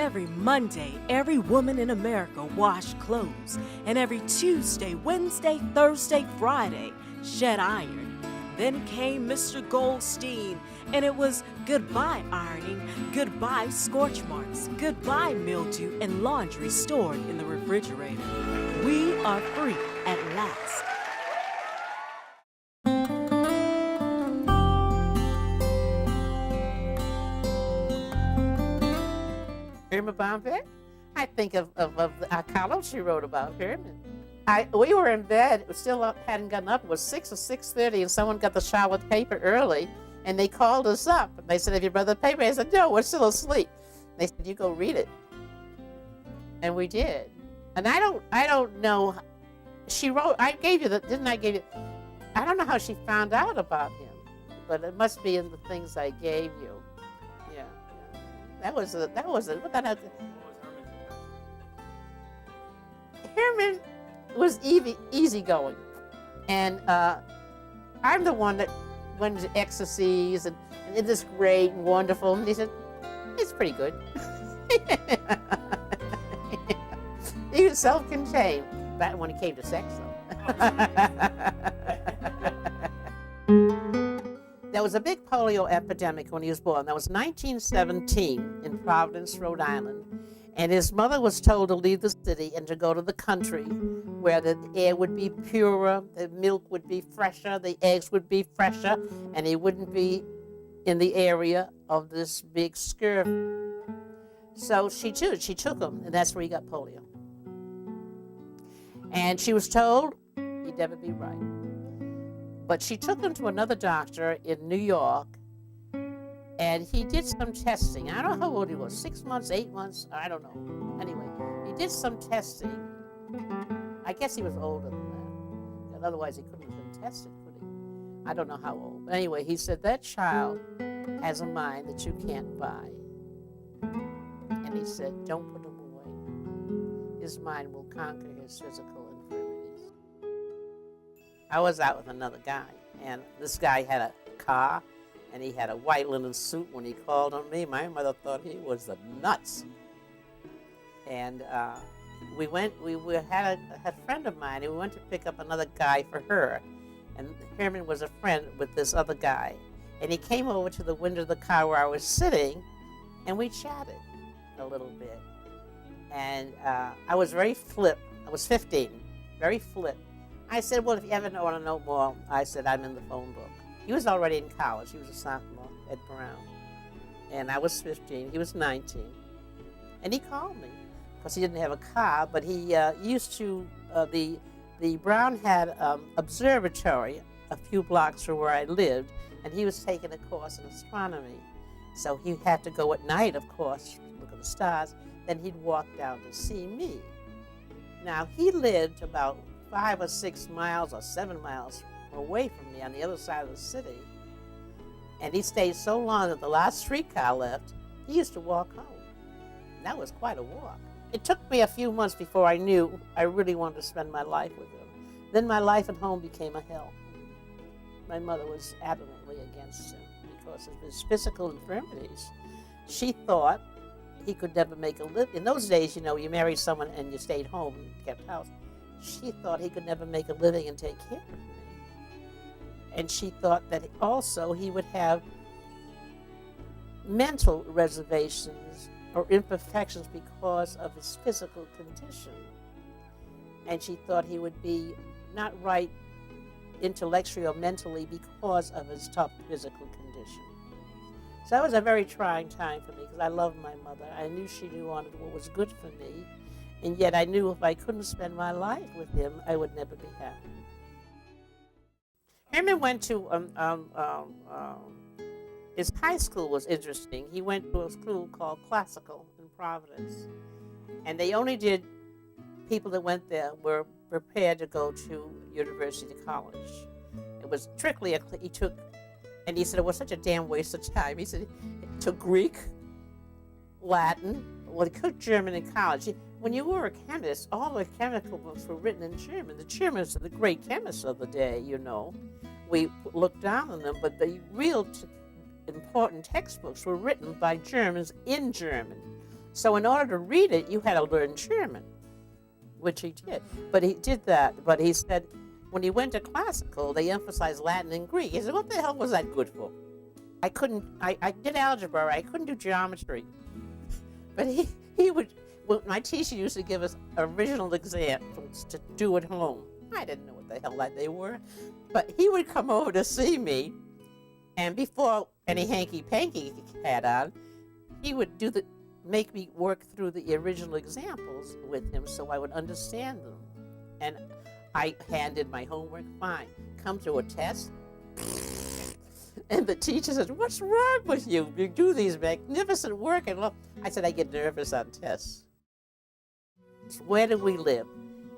Every Monday, every woman in America washed clothes. And every Tuesday, Wednesday, Thursday, Friday, shed iron. Then came Mr. Goldstein, and it was goodbye ironing, goodbye scorch marks, goodbye mildew, and laundry stored in the refrigerator. We are free at last. Herman Bombay? I think of our column she wrote about Herman. We were in bed, it still up, hadn't gotten up. It was 6 or 6:30, and someone got the Charlotte paper early, and they called us up. They said, "Have you read the paper?" I said, "No, we're still asleep." They said, "You go read it," and we did. And I don't know. She wrote. I gave you the. Didn't I give you? I don't know how she found out about him, but it must be in the things I gave you. Yeah, that was it. What that had to, Herman was easygoing, and I'm the one that went to ecstasies and it is great and wonderful. And he said, "It's pretty good." He was self-contained, but when it came to sex, though. There was a big polio epidemic when he was born. That was 1917 in Providence, Rhode Island. And his mother was told to leave the city and to go to the country where the air would be purer, the milk would be fresher, the eggs would be fresher, and he wouldn't be in the area of this big scurvy. So she took him, and that's where he got polio. And she was told he'd never be right. But she took him to another doctor in New York, and he did some testing. I don't know how old he was, 6 months, 8 months, I don't know. Anyway, he did some testing. I guess he was older than that. Otherwise, he couldn't have been tested, could he? I don't know how old. But anyway, he said, that child has a mind that you can't buy. And he said, don't put him away. His mind will conquer his physical infirmities. I was out with another guy, and this guy had a car, and he had a white linen suit. When he called on me, my mother thought he was the nuts. And we had a friend of mine, and we went to pick up another guy for her. And Herman was a friend with this other guy. And he came over to the window of the car where I was sitting, and we chatted a little bit. And I was very flip. I was 15, very flip. I said, well, if you ever want to know more, I said, I'm in the phone book. He was already in college. He was a sophomore at Brown. And I was 15. He was 19. And he called me because he didn't have a car, but he used to, the Brown had observatory a few blocks from where I lived, and he was taking a course in astronomy. So he had to go at night, of course, look at the stars. Then he'd walk down to see me. Now, he lived about 5 or 6 miles or 7 miles away from me on the other side of the city. And he stayed so long that the last streetcar left, he used to walk home. And that was quite a walk. It took me a few months before I knew I really wanted to spend my life with him. Then my life at home became a hell. My mother was adamantly against him because of his physical infirmities. She thought he could never make a living. In those days, you know, you married someone and you stayed home and kept house. She thought he could never make a living and take care of me. And she thought that also he would have mental reservations or imperfections because of his physical condition. And she thought he would be not right intellectually or mentally because of his tough physical condition. So that was a very trying time for me because I loved my mother. I knew she wanted what was good for me, and yet I knew if I couldn't spend my life with him, I would never be happy. Herman went to, his high school was interesting. He went to a school called Classical in Providence. And they only did, people that went there were prepared to go to university college. It was strictly, he took, and he said it was such a damn waste of time. He said he took Greek, Latin, well, he took German in college. When you were a chemist, all the chemical books were written in German. The Germans are the great chemists of the day, you know. We looked down on them, but the real important textbooks were written by Germans in German. So in order to read it, you had to learn German, which he did. But he did that. But he said when he went to classical, they emphasized Latin and Greek. He said, what the hell was that good for? I did algebra. I couldn't do geometry. But he would, well, my teacher used to give us original exams to do at home. I didn't know what the hell they were. But he would come over to see me, and before any hanky-panky had on, he would make me work through the original examples with him so I would understand them. And I handed my homework, fine. Come to a test, and the teacher said, what's wrong with you? You do these magnificent work, and look. I said, I get nervous on tests. So where do we live?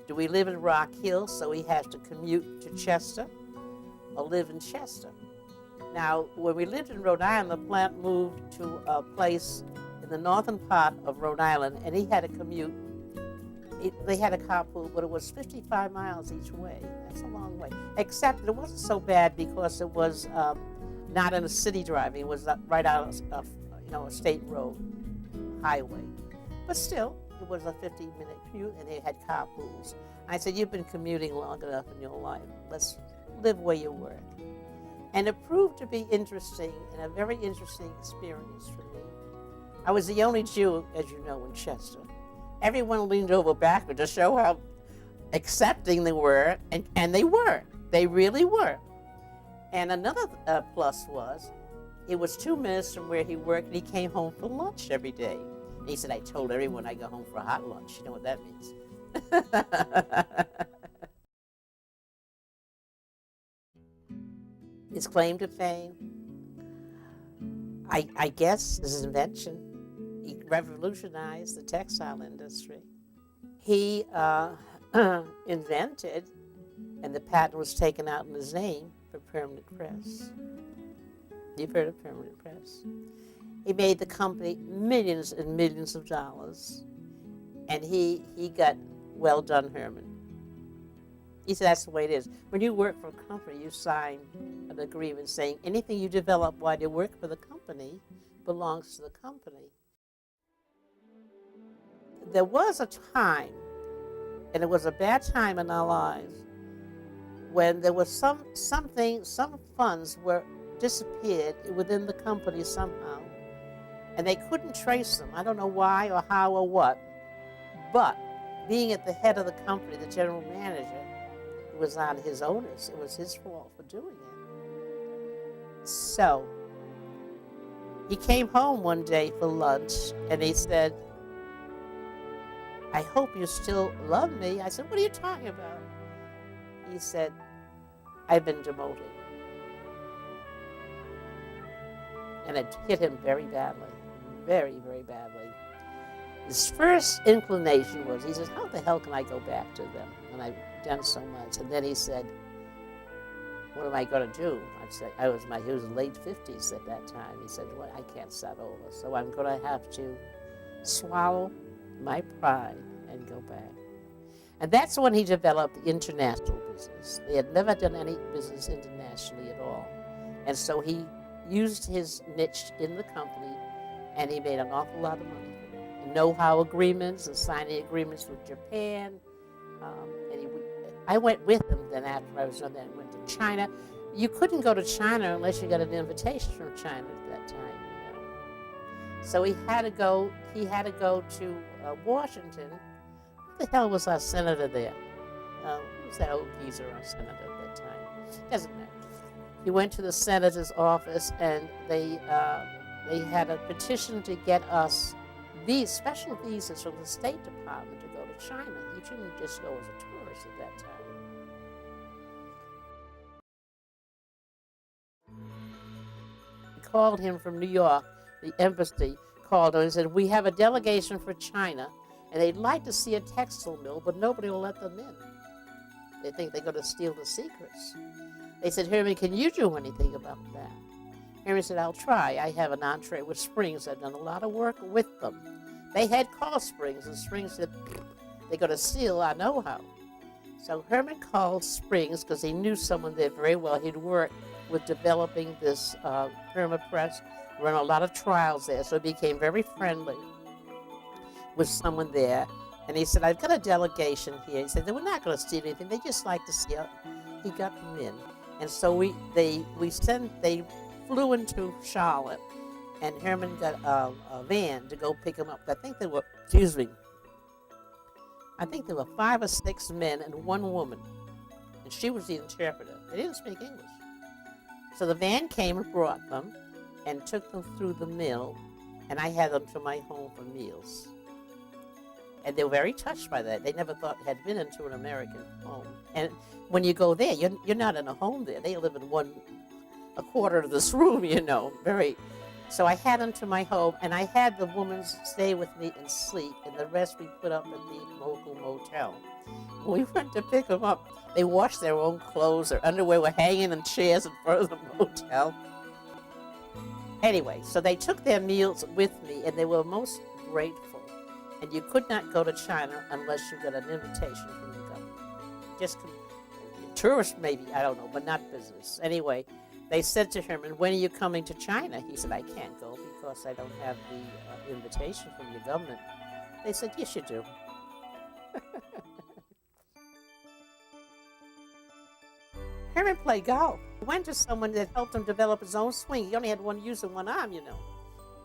Do we live in Rock Hill, so he has to commute to Chester, or live in Chester? Now, when we lived in Rhode Island, the plant moved to a place in the northern part of Rhode Island, and he had to commute. They had a carpool, but it was 55 miles each way. That's a long way. Except it wasn't so bad because it was not in a city driving. It was right out of a state road, highway. But still, it was a 50-minute commute, and they had carpools. I said, you've been commuting long enough in your life. Let's live where you work. And it proved to be interesting and a very interesting experience for me. I was the only Jew, as you know, in Chester. Everyone leaned over backward to show how accepting they were, and they were. They really were. And another plus was, it was 2 minutes from where he worked, and he came home for lunch every day. And he said, I told everyone I go home for a hot lunch. You know what that means. His claim to fame, I guess, is his invention. He revolutionized the textile industry. He invented, and the patent was taken out in his name, for permanent press. You've heard of permanent press. He made the company millions and millions of dollars, and he got well done, Herman. He said that's the way it is. When you work for a company, you sign an agreement saying anything you develop while you work for the company belongs to the company. There was a time, and it was a bad time in our lives, when there was some funds were disappeared within the company somehow, and they couldn't trace them. I don't know why or how or what, but being at the head of the company, the general manager, it was on his onus. It was his fault for doing it. So he came home one day for lunch, and he said, I hope you still love me. I said, what are you talking about? He said, I've been demoted. And it hit him very badly, very, very badly. His first inclination was, he says, how the hell can I go back to them when I've done so much? And then he said, what am I going to do? I'd say, he was late 50s at that time. He said, well, I can't start over, so I'm going to have to swallow my pride and go back. And that's when he developed the international business. They had never done any business internationally at all. And so he used his niche in the company, and he made an awful lot of money. Know-how agreements and signing agreements with Japan. I went with him then after I was done that. I went to China. You couldn't go to China unless you got an invitation from China at that time. You know. So he had to go to Washington. What the hell was our senator there? Who was that old geezer, our senator at that time? Doesn't matter. He went to the senator's office, and they had a petition to get us these special visas from the State Department to go to China. You shouldn't just go as a tourist at that time. He called him from New York, the embassy called him and said, we have a delegation for China, and they'd like to see a textile mill, but nobody will let them in. They think they're going to steal the secrets. They said, Herman, can you do anything about that? Herman said, I'll try. I have an entree with Springs. I've done a lot of work with them. They had called Springs, and Springs said, they're going to steal our know-how. So Herman called Springs because he knew someone there very well. He'd worked with developing this permapress, run a lot of trials there, so he became very friendly. with someone there, and he said, I've got a delegation here. He said, they were not going to steal anything. They just like to see how he got them in. And so they flew into Charlotte, and Herman got a van to go pick them up. I think there were 5 or 6 men and 1 woman, and she was the interpreter. They didn't speak English. So the van came and brought them and took them through the mill, and I had them to my home for meals. And they were very touched by that. They never thought had been into an American home. And when you go there, you're not in a home there. They live in a quarter of this room, So I had them to my home, and I had the woman stay with me and sleep, and the rest we put up at the local motel. When we went to pick them up, they washed their own clothes. Their underwear were hanging in chairs in front of the motel. Anyway, so they took their meals with me, and they were most grateful. And you could not go to China unless you got an invitation from the government. Just tourists, maybe, I don't know, but not business. Anyway, they said to Herman, when are you coming to China? He said, I can't go because I don't have the invitation from your government. They said, yes, you do. Herman played golf. He went to someone that helped him develop his own swing. He only had one use of one arm,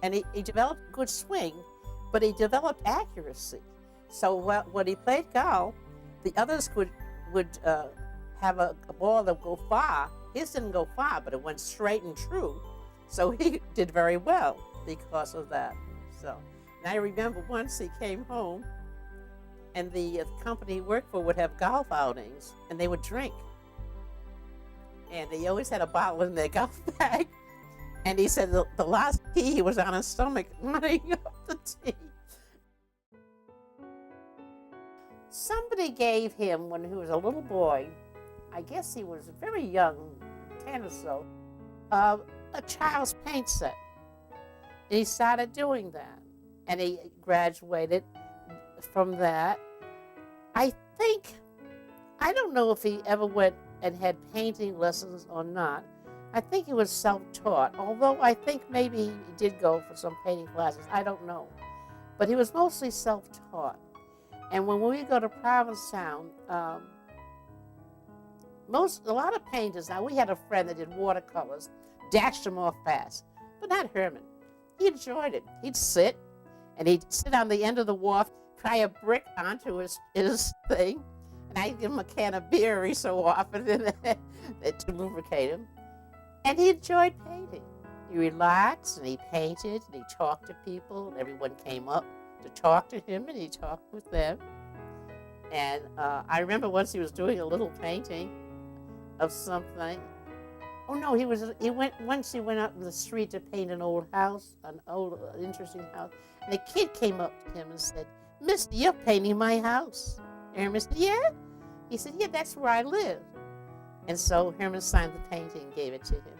And he developed a good swing, but he developed accuracy. So when he played golf, the others would have a ball that would go far. His didn't go far, but it went straight and true. So he did very well because of that. So, and I remember once he came home, and the company he worked for would have golf outings, and they would drink. And they always had a bottle in their golf bag. And he said the last tee, he was on his stomach running up the tee. Somebody gave him, when he was a little boy, I guess he was very young, 10 or so, a child's paint set. And he started doing that. And he graduated from that. I don't know if he ever went and had painting lessons or not. I think he was self-taught, although I think maybe he did go for some painting classes. I don't know. But he was mostly self-taught. And when we go to Provincetown, a lot of painters, now we had a friend that did watercolors, dashed them off fast, but not Herman. He enjoyed it. He'd sit on the end of the wharf, try a brick onto his thing, and I'd give him a can of beer every so often to lubricate him. And he enjoyed painting. He relaxed, and he painted, and he talked to people, and everyone came up to talk to him, and he talked with them. And I remember once he was doing a little painting of something. Oh no, he went out in the street to paint an old house, interesting house. And a kid came up to him and said, "Mister, you're painting my house." And Herman said, "Yeah?" He said, "Yeah, that's where I live." And so Herman signed the painting and gave it to him.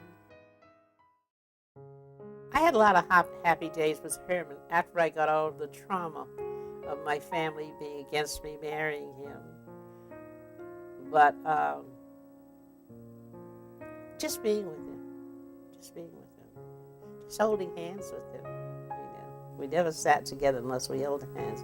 I had a lot of happy days with Herman after I got out of the trauma of my family being against me marrying him. But just being with him, just holding hands with him. We never sat together unless we held hands.